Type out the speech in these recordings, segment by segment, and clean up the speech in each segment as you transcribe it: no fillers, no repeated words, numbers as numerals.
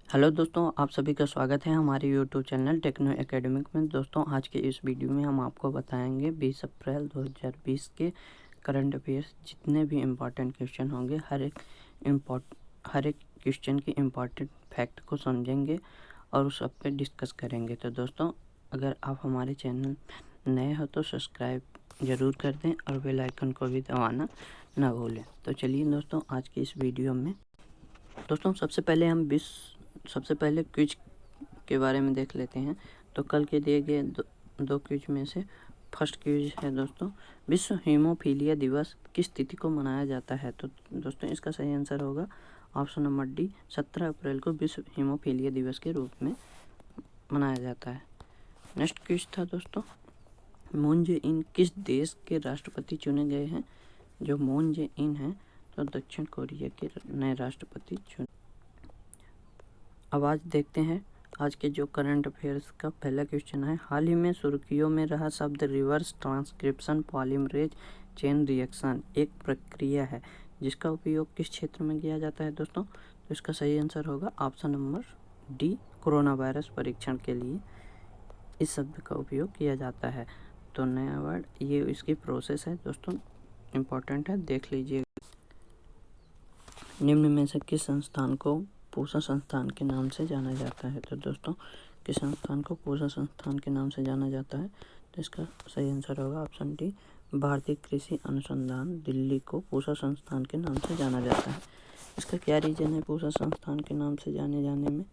Hello दोस्तों, आप सभी का स्वागत है हमारे यूट्यूब चैनल टेक्नो एकेडमिक में। दोस्तों, आज के इस वीडियो में हम आपको बताएंगे 20 अप्रैल 2020 के करंट अफेयर्स जितने भी इम्पॉर्टेंट क्वेश्चन होंगे, हर एक क्वेश्चन की इम्पॉर्टेंट फैक्ट को समझेंगे और उस सब पे डिस्कस करेंगे। तो दोस्तों, अगर आप हमारे चैनल नए हो तो सब्सक्राइब ज़रूर कर दें और बेल आइकन को भी दबाना ना भूलें। तो चलिए दोस्तों, आज की इस वीडियो में दोस्तों सबसे पहले क्विज के बारे में देख लेते हैं। तो कल के दिए गए दो क्विज में से फर्स्ट क्विज है दोस्तों, विश्व हीमोफीलिया दिवस किस तिथि को मनाया जाता है। तो दोस्तों इसका सही आंसर होगा ऑप्शन नंबर डी, 17 अप्रैल को विश्व हीमोफीलिया दिवस के रूप में मनाया जाता है। नेक्स्ट क्विज था दोस्तों, मून जे इन किस देश के राष्ट्रपति चुने गए हैं। जो मून जे इन हैं तो दक्षिण कोरिया के नए राष्ट्रपति चुने। अब आज देखते हैं आज के जो करंट अफेयर्स का पहला क्वेश्चन है, हाल ही में सुर्खियों में रहा शब्द reverse transcription polymerase chain reaction एक प्रक्रिया है जिसका उपयोग किस क्षेत्र में किया जाता है दोस्तों। तो इसका सही आंसर होगा option number D, corona virus परीक्षण के लिए इस शब्द का उपयोग किया जाता है। तो नया वर्ड ये इसकी प्रोसेस है दोस्तों, इम्पोर्टेंट है, देख लीजिए। निम्न में से किस संस्थान को पूसा संस्थान के नाम से जाना जाता है। तो दोस्तों किस संस्थान को पूसा संस्थान के नाम से जाना जाता है। तो इसका सही आंसर होगा ऑप्शन डी, भारतीय कृषि अनुसंधान दिल्ली को पूसा संस्थान के नाम से जाना जाता है। इसका क्या रीजन है पूसा संस्थान के नाम से जाने में।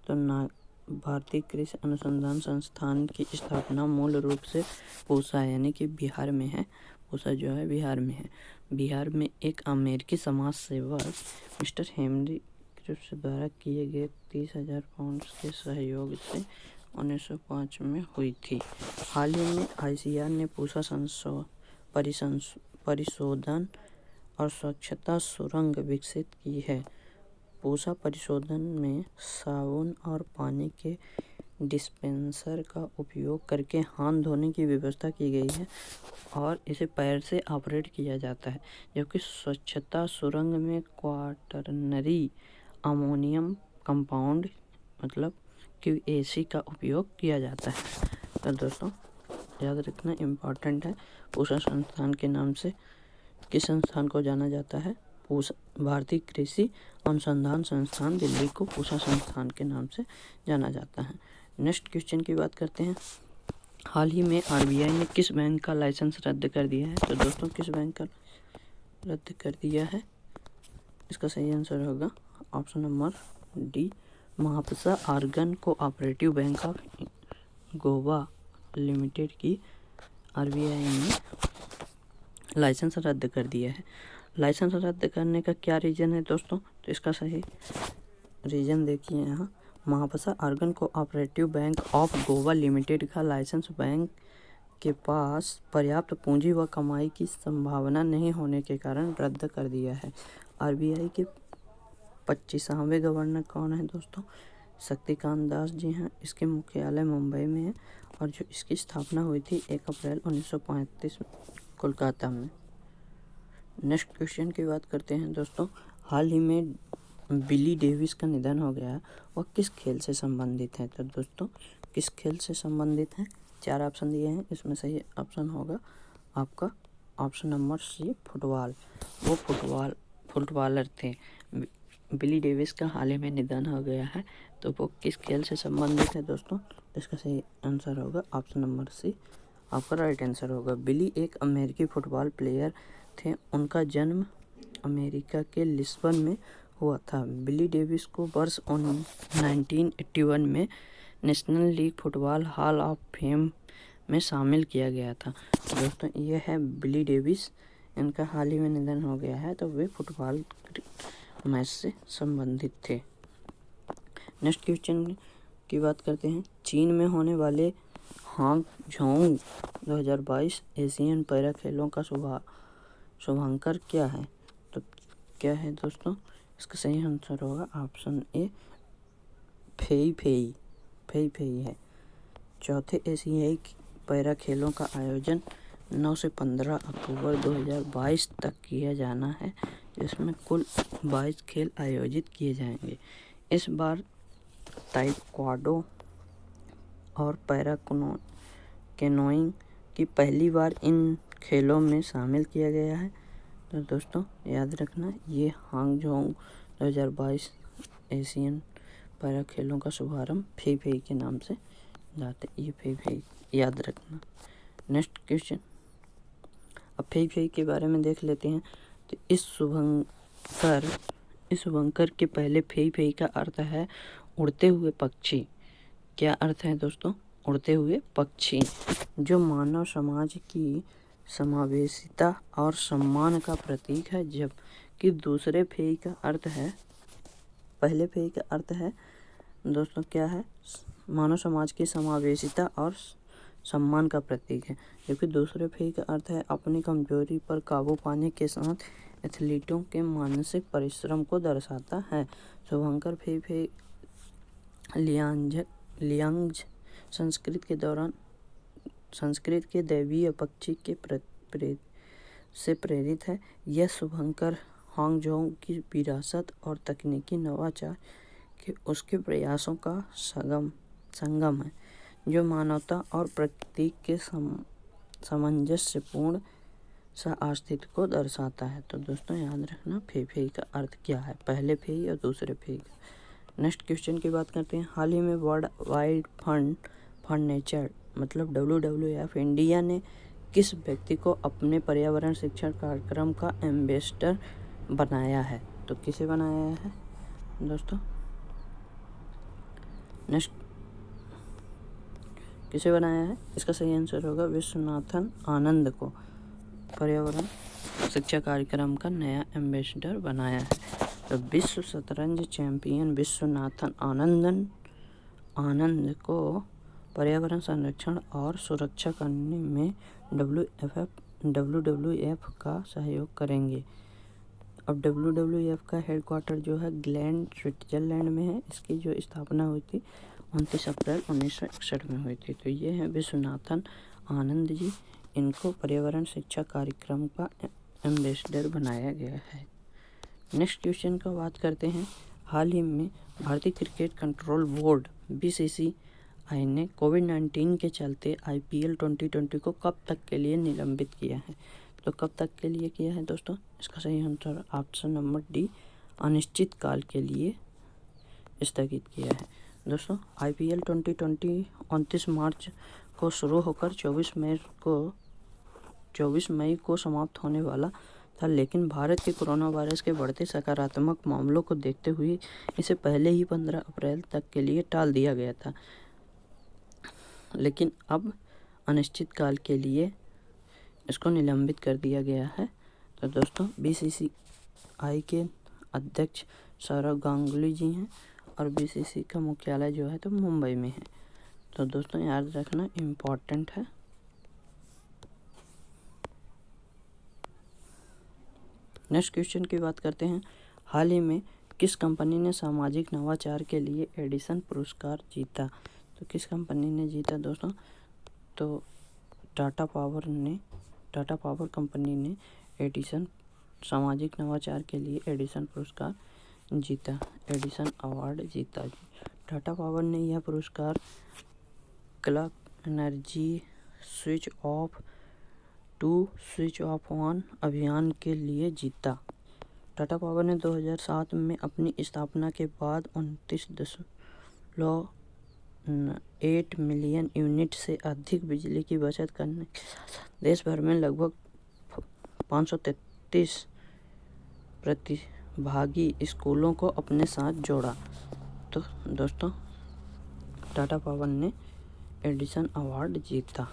तो ना, भारतीय कृषि अनुसंधान संस्थान की स्थापना मूल रूप से पूसा यानी कि बिहार में है। पूसा जो है बिहार में है। बिहार में एक अमेरिकी समाज सेवक मिस्टर हेनरी क्रिप्स द्वारा किए गए 30,000 पाउंड के सहयोग से 1905 में हुई थी। हाल ही में ICAR ने पूसा परिशोधन और स्वच्छता सुरंग विकसित की है। पूसा परिशोधन में साबुन और पानी के डिस्पेंसर का उपयोग करके हाथ धोने की व्यवस्था की गई है और इसे पैर से ऑपरेट किया जाता है, जबकि स्वच्छता सुरंग में क्वाटरनरी अमोनियम कंपाउंड मतलब QAC का उपयोग किया जाता है। तो दोस्तों याद रखना इम्पॉर्टेंट है, पूसा संस्थान के नाम से किस संस्थान को जाना जाता है। भारतीय कृषि अनुसंधान संस्थान दिल्ली को पूसा संस्थान के नाम से जाना जाता है। नेक्स्ट क्वेश्चन की बात करते हैं, हाल ही में RBI ने किस बैंक का लाइसेंस रद्द कर दिया है। तो दोस्तों किस बैंक का रद्द कर दिया है, इसका सही आंसर होगा option number D, Mapusa urban cooperative bank of Goa limited की RBI ने लाइसेंस रद्द कर दिया है। लाइसेंस रद्द करने का क्या रीज़न है दोस्तों। तो इसका सही रीज़न देखिए यहाँ, Mapusa urban cooperative bank of Goa limited का लाइसेंस बैंक के पास पर्याप्त पूंजी व कमाई की संभावना नहीं होने के कारण रद्द कर दिया है। RBI के 25वें गवर्नर कौन है दोस्तों, शक्तिकांत दास जी हैं। इसके मुख्यालय मुंबई में है और जो इसकी स्थापना हुई थी 1 अप्रैल 1935 कोलकाता में। नेक्स्ट क्वेश्चन की बात करते हैं दोस्तों, हाल ही में बिली डेविस का निधन हो गया है, वह किस खेल से संबंधित है। तो दोस्तों किस खेल से संबंधित है, 4 ऑप्शन दिए हैं, इसमें सही ऑप्शन होगा आपका ऑप्शन नंबर सी, फुटबॉल। वो फुटबॉलर थे। बिली डेविस का हाल ही में निधन हो गया है, तो वो किस खेल से संबंधित है दोस्तों। इसका सही आंसर होगा ऑप्शन नंबर सी, आपका राइट आंसर होगा। बिली एक अमेरिकी फुटबॉल प्लेयर थे, उनका जन्म अमेरिका के लिस्बन में हुआ था। बिली डेविस को वर्ष 1981 में national league football hall of fame में शामिल किया गया था। दोस्तों ये है बिली डेविस, इनका हाल ही में निधन हो गया है, तो वे फुटबॉल मैच से संबंधित थे। नेक्स्ट क्वेश्चन की बात करते हैं, चीन में होने वाले हांगझोउ 2022 एशियन पैरा खेलों का शुभांकर क्या है। तो क्या है दोस्तों, इसका सही आंसर होगा ऑप्शन ए, फेई है। चौथे एशियाई पैरा खेलों का आयोजन 9 से 15 अक्टूबर 2022 तक किया जाना है, जिसमें कुल 22 खेल आयोजित किए जाएंगे। इस बार ताइक्वांडो और पैरा कैनोइंग की पहली बार इन खेलों में शामिल किया गया है। तो दोस्तों याद रखना, ये हांगझोउ 2022 एशियन पैरा खेलों का शुभारंभ फेई के नाम से जाते, ये फेई याद रखना। नेक्स्ट क्वेश्चन, अब फेई के बारे में देख लेते हैं। तो इस शुभंकर के पहले फेई का अर्थ है उड़ते हुए पक्षी। क्या अर्थ है दोस्तों? उड़ते हुए पक्षी, जो मानव समाज की समावेशिता और सम्मान का प्रतीक है। जबकि दूसरे फेई का अर्थ है, पहले फेई का अर्थ है दोस्तों क्या है? मानव समाज की समावेशिता और सम्मान का प्रतीक है। जबकि दूसरे फेई का अर्थ है अपनी कमजोरी पर काबू पाने के साथ एथलीटों के मानसिक परिश्रम को दर्शाता है। शुभंकर फेई लियांज संस्कृत के दैवीय पक्षी के से प्रेरित है। यह शुभंकर हांगझोउ की विरासत और तकनीकी नवाचार के उसके प्रयासों का संगम है, जो मानवता और प्रकृति के सामंजस्यपूर्ण अस्तित्व को दर्शाता है। तो दोस्तों याद रखना, फेई का अर्थ क्या है, पहले फेई और दूसरे फेई का। नेक्स्ट क्वेश्चन की बात करते हैं। हाल ही में world wide fund for nature मतलब WWF इंडिया ने किस व्यक्ति को अपने पर्यावरण शिक्षण कार्यक्रम का एम्बेसडर बनाया है? तो किसे बनाया है दोस्तों? नेक्स्ट, किसे बनाया है? इसका सही आंसर होगा विश्वनाथन आनंद को पर्यावरण शिक्षा कार्यक्रम का नया एम्बेसडर बनाया है। तो विश्व शतरंज चैंपियन विश्वनाथन आनंद को पर्यावरण संरक्षण और सुरक्षा करने में WWF का सहयोग करेंगे। अब WWF का हेडक्वार्टर जो है ग्लैंड स्विट्जरलैंड में है। इसकी जो स्थापना हुई थी 29 अप्रैल 1961 में हुई थी। तो ये है विश्वनाथन आनंद जी, इनको पर्यावरण शिक्षा कार्यक्रम का एम्बेसडर बनाया गया है। नेक्स्ट क्वेश्चन का बात करते हैं। हाल ही में भारतीय क्रिकेट कंट्रोल बोर्ड BCCI ने कोविड-19 के चलते IPL 2020 को कब तक के लिए निलंबित किया है? तो कब तक के लिए किया है दोस्तों? इसका सही आंसर ऑप्शन नंबर डी, अनिश्चित काल के लिए स्थगित किया है। दोस्तों IPL 2020 29 मार्च को शुरू होकर 24 मई को समाप्त होने वाला था, लेकिन भारत के कोरोना वायरस के बढ़ते सकारात्मक मामलों को देखते हुए इसे पहले ही 15 अप्रैल तक के लिए टाल दिया गया था, लेकिन अब अनिश्चित काल के लिए इसको निलंबित कर दिया गया है। तो दोस्तों BCCI के अध्यक्ष सौरव गांगुली जी हैं और BCCI का मुख्यालय जो है तो मुंबई में है। तो दोस्तों याद रखना, इम्पोर्टेंट है। नेक्स्ट क्वेश्चन की बात करते हैं। हाल ही में किस कंपनी ने सामाजिक नवाचार के लिए एडिसन पुरस्कार जीता? तो किस कंपनी ने जीता दोस्तों? तो टाटा पावर कंपनी ने एडिसन सामाजिक नवाचार के लिए एडिसन पुरस्कार जीता, एडिसन अवार्ड जीता। टाटा पावर ने यह पुरस्कार clock energy switch off to switch off on अभियान के लिए जीता। टाटा पावर ने 2007 में अपनी स्थापना के बाद 29.8 मिलियन यूनिट से अधिक बिजली की बचत करने के साथ देश भर में लगभग 533 प्रतिभागी स्कूलों को अपने साथ जोड़ा। तो दोस्तों टाटा पावर ने एडिसन अवार्ड जीता।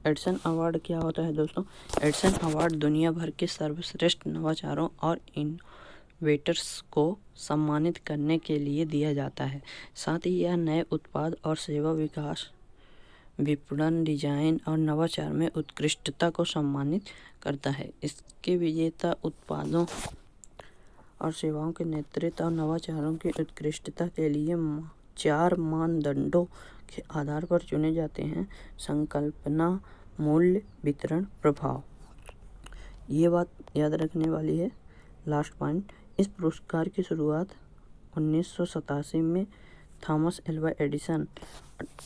एडिसन अवार्ड क्या होता है दोस्तों? एडिसन अवार्ड दुनिया भर के सर्वश्रेष्ठ नवाचारों और इनोवेटर्स को सम्मानित करने के लिए दिया जाता है। साथ ही यह नए उत्पाद और सेवा विकास, विपणन, डिजाइन और नवाचार में उत्कृष्टता को सम्मानित करता है। इसके विजेता उत्पादों और सेवाओं के नेतृत्व और नवाचारों की उत्कृष्टता के लिए 4 मानदंडों के आधार पर चुने जाते हैं: संकल्पना, मूल्य, वितरण, प्रभाव। ये बात याद रखने वाली है। लास्ट पॉइंट, इस पुरस्कार की शुरुआत 1987 में थॉमस एल्वा एडिसन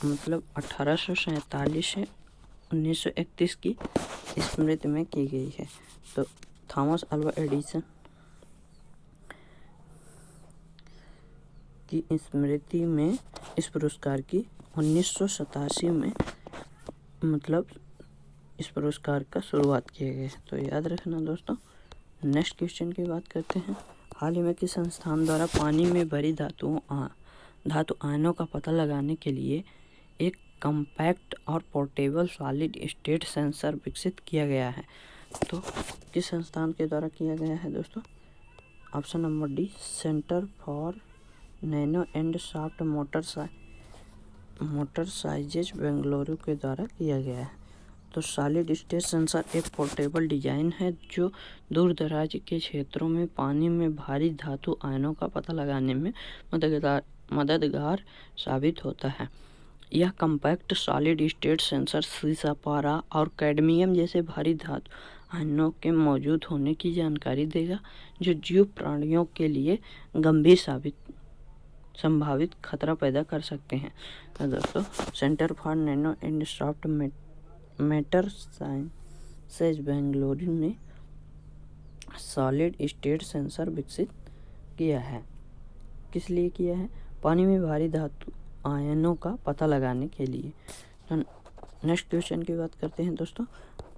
मतलब 1847 से 1931 की स्मृति में की गई है। तो थॉमस एल्वा एडिसन की स्मृति में इस पुरस्कार की 1987 में मतलब इस पुरस्कार का शुरुआत किया गया है। तो याद रखना दोस्तों। नेक्स्ट क्वेश्चन की बात करते हैं। हाल ही में किस संस्थान द्वारा पानी में भरी धातु आयनों का पता लगाने के लिए एक कॉम्पैक्ट और पोर्टेबल सॉलिड स्टेट सेंसर विकसित किया गया है? तो किस संस्थान के द्वारा किया गया है दोस्तों? Option number D, centre for nano and soft motor sizes Bengaluru के द्वारा किया गया है। तो सॉलिड स्टेट सेंसर एक पोर्टेबल डिजाइन है जो दूर दराज के क्षेत्रों में पानी में भारी धातु आयनों का पता लगाने में मददगार साबित होता है। यह कॉम्पैक्ट सॉलिड स्टेट सेंसर सीसा, पारा और कैडमियम जैसे भारी धातु आयनों के मौजूद होने की जानकारी देगा, जो जीव प्राणियों के लिए गंभीर संभावित खतरा पैदा कर सकते हैं। तो दोस्तों, centre for nano and soft matter sciences Bengaluru ने सॉलिड स्टेट सेंसर विकसित किया है। किस लिए किया है? पानी में भारी धातु आयनों का पता लगाने के लिए। तो नेक्स्ट क्वेश्चन की बात करते हैं दोस्तों।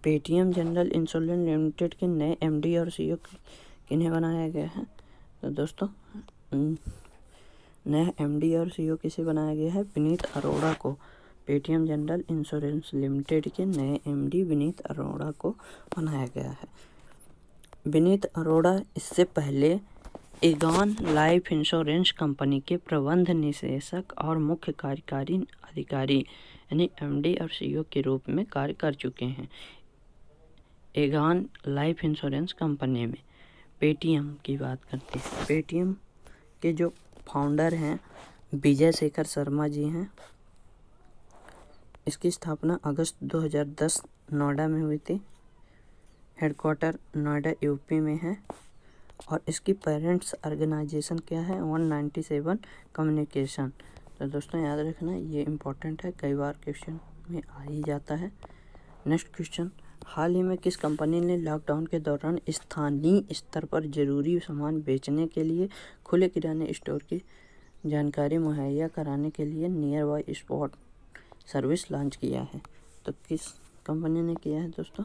पेटीएम जनरल इंश्योरेंस लिमिटेड के नए एमडी और सीईओ किन्हें बनाया गया है? तो दोस्तों, नया एमडी और सीईओ किसे बनाया गया है? विनीत अरोड़ा को। पेटीएम जनरल इंश्योरेंस लिमिटेड के नए एमडी विनीत अरोड़ा को बनाया गया है। विनीत अरोड़ा इससे पहले एगॉन लाइफ इंश्योरेंस कंपनी के प्रबंध निदेशक और मुख्य कार्यकारी अधिकारी यानी एमडी और सीईओ के रूप में कार्य कर चुके हैं। एगॉन लाइफ इंश्योरेंस कंपनी में पेटीएम की बात करते हैं। पेटीएम के जो फाउंडर हैं विजय शेखर शर्मा जी हैं। इसकी स्थापना अगस्त 2010 नोएडा में हुई थी। हेडक्वार्टर नोएडा यूपी में है और इसकी पेरेंट्स ऑर्गेनाइजेशन क्या है? 197 कम्युनिकेशन। तो दोस्तों याद रखना, ये इम्पोर्टेंट है, कई बार क्वेश्चन में आ ही जाता है। नेक्स्ट क्वेश्चन, हाल ही में किस कंपनी ने लॉकडाउन के दौरान स्थानीय स्तर पर जरूरी सामान बेचने के लिए खुले किराने स्टोर की जानकारी मुहैया कराने के लिए near by spot service launch किया है? तो किस कंपनी ने किया है दोस्तों?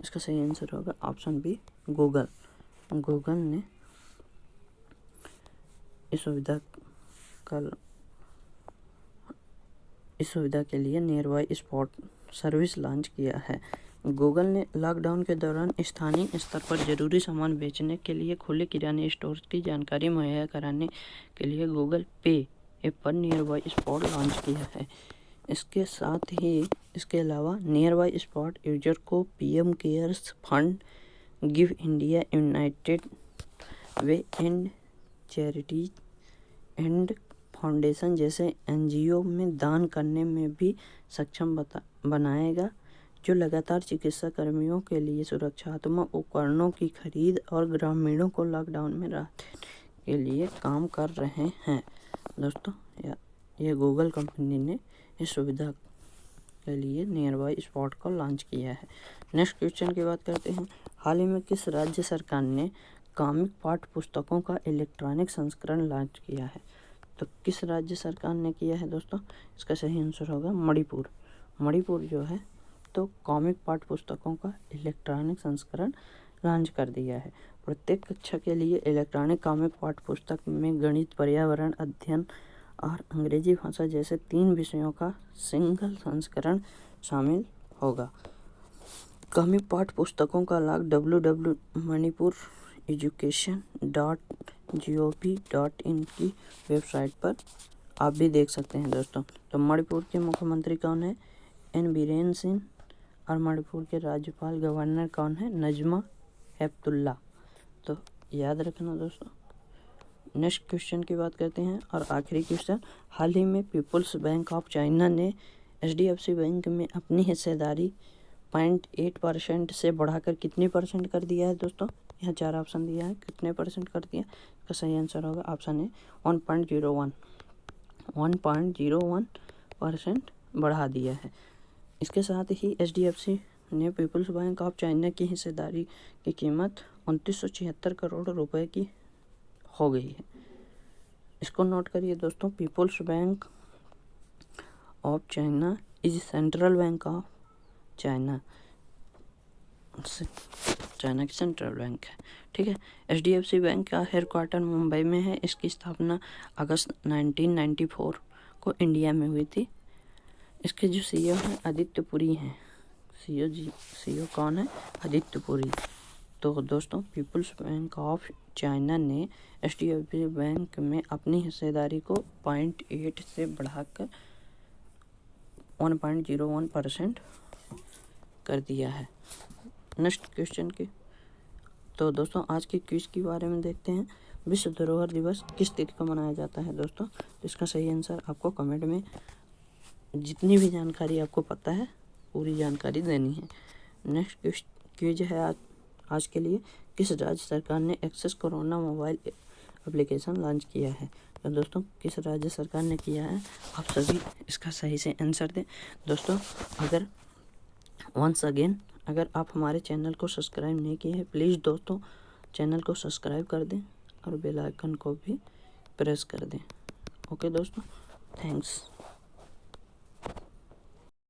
इसका सही आंसर होगा ऑप्शन बी, गूगल। गूगल ने इस सुविधा के लिए near by spot service launch किया है। गूगल ने लॉकडाउन के दौरान स्थानीय स्तर पर जरूरी सामान बेचने के लिए खुले किराने स्टोर की जानकारी मुहैया कराने के लिए गूगल पे ऐप पर नियर बाय स्पॉट लॉन्च किया है। इसके साथ ही इसके अलावा नियर बाय स्पॉट यूजर को PM cares fund, give India, United way and charities and foundation जैसे एनजीओ में दान करने में भी सक्षम बनाएगा, जो लगातार चिकित्सा कर्मियों के लिए सुरक्षात्मक उपकरणों की खरीद और ग्रामीणों को लॉकडाउन में राहत देने के लिए काम कर रहे हैं। दोस्तों, ये गूगल कंपनी ने इस सुविधा के लिए नियर बाय स्पॉट को लॉन्च किया है। नेक्स्ट क्वेश्चन की बात करते हैं। हाल ही में किस राज्य सरकार ने कॉमिक पाठ्य पुस्तकों का इलेक्ट्रॉनिक संस्करण लॉन्च किया है? तो किस राज्य सरकार ने किया है दोस्तों? इसका सही आंसर होगा मणिपुर। मणिपुर जो है तो कॉमिक पाठ्य पुस्तकों का इलेक्ट्रॉनिक संस्करण लॉन्च कर दिया है। प्रत्येक कक्षा के लिए इलेक्ट्रॉनिक कॉमिक पाठ्य पुस्तक में गणित, पर्यावरण अध्ययन और अंग्रेजी भाषा जैसे 3 विषयों का सिंगल संस्करण शामिल होगा। कॉमिक पाठ्य पुस्तकों का लाभ www.manipur.education.gov.in की वेबसाइट पर आप भी देख सकते हैं दोस्तों। तो मणिपुर के मुख्यमंत्री कौन है? एन बीरेन सिंह। और मणिपुर के राज्यपाल गवर्नर कौन है? नजमा हेपतुल्ला। तो याद रखना दोस्तों। नेक्स्ट क्वेश्चन की बात करते हैं और आखिरी क्वेश्चन, हाल ही में पीपुल्स बैंक ऑफ चाइना ने एचडीएफसी बैंक में अपनी हिस्सेदारी 0.8% से बढ़ाकर कितनी % कर दिया है दोस्तों? यहाँ 4 ऑप्शन दिया है, कितने परसेंट कर दिया? इसका सही आंसर होगा ऑप्शन ए 1.01 1.01% बढ़ा दिया है। इसके साथ ही HDFC ने पीपल्स बैंक ऑफ चाइना की हिस्सेदारी की कीमत 2976 करोड़ रुपए की हो गई है। इसको नोट करिए दोस्तों, people's bank of China is central bank of China, China की सेंट्रल बैंक है, ठीक है। HDFC बैंक का हेडक्वार्टर मुंबई में है। इसकी स्थापना अगस्त 1994 को इंडिया में हुई थी। इसके जो CEO हैं आदित्य पुरी हैं। CEO कौन है? आदित्य पुरी। तो दोस्तों, पीपल्स बैंक ऑफ चाइना ने HDFC बैंक में अपनी हिस्सेदारी को 0.8 से बढ़ाकर 1.01% कर दिया है। नेक्स्ट क्वेश्चन की, तो दोस्तों आज की क्विज के बारे में देखते हैं। विश्व धरोहर दिवस किस तिथि को मनाया जाता है दोस्तों? इसका सही आंसर आपको कमेंट में जितनी भी जानकारी आपको पता है पूरी जानकारी देनी है। नेक्स्ट क्विज है आज के लिए, किस राज्य सरकार ने access corona mobile application launch किया है? तो दोस्तों, किस राज्य सरकार ने किया है? आप सभी इसका सही से आंसर दें। दोस्तों, अगर आप हमारे चैनल को सब्सक्राइब नहीं किए हैं, प्लीज़ दोस्तों चैनल को सब्सक्राइब कर दें और बेल आइकन को भी प्रेस कर दें। ओके दोस्तों, थैंक्स।